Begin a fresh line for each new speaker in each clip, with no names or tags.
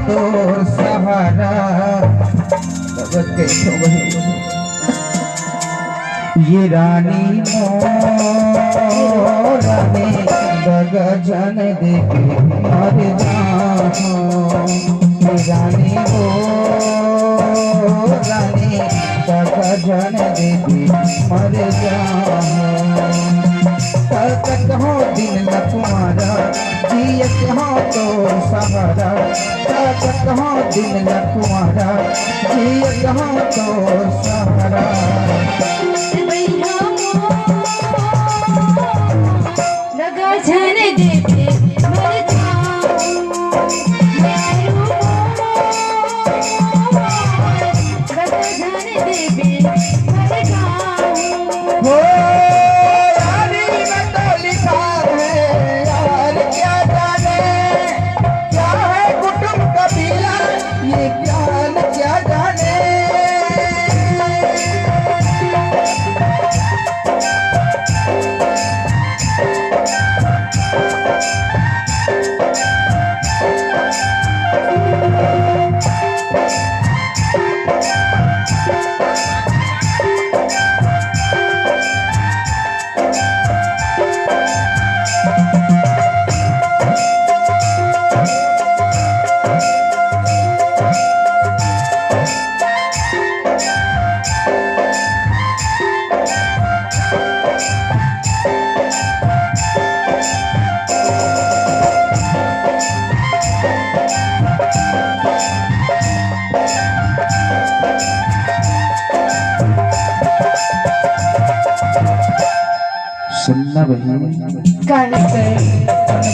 तोर सहारा। ये रानी मोरानी गगन देखे मर जाऊं। ये रानी मोरानी गगन देखे मर जाऊं। तक हो दिन न तुम्हारा जियत हो तो सहारा। तक हो दिन न तुम्हारा जियत हो तो सहारा।
लगा झन देते मर जाऊं। लगा झन देते मर जाऊं।
सुनना बही
गाने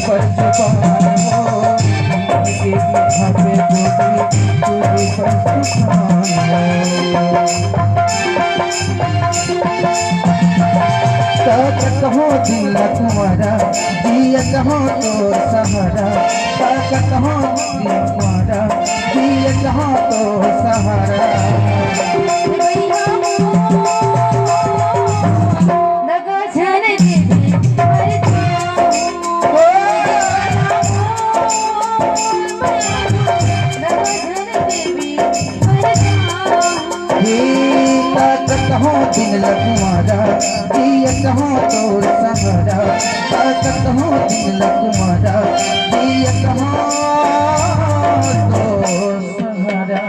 पर
जुबान हो के भावे बोली तुझे पर सुखान हो। कहो दिल तुम्हारा जियत हो तो सहारा। कहो दिल तुम्हारा जियत हो तो सहारा। कहो दिन तुम्हारा जियत हो तोर सहारा। कहो दिन तुम्हारा जियत हो तोर सहारा।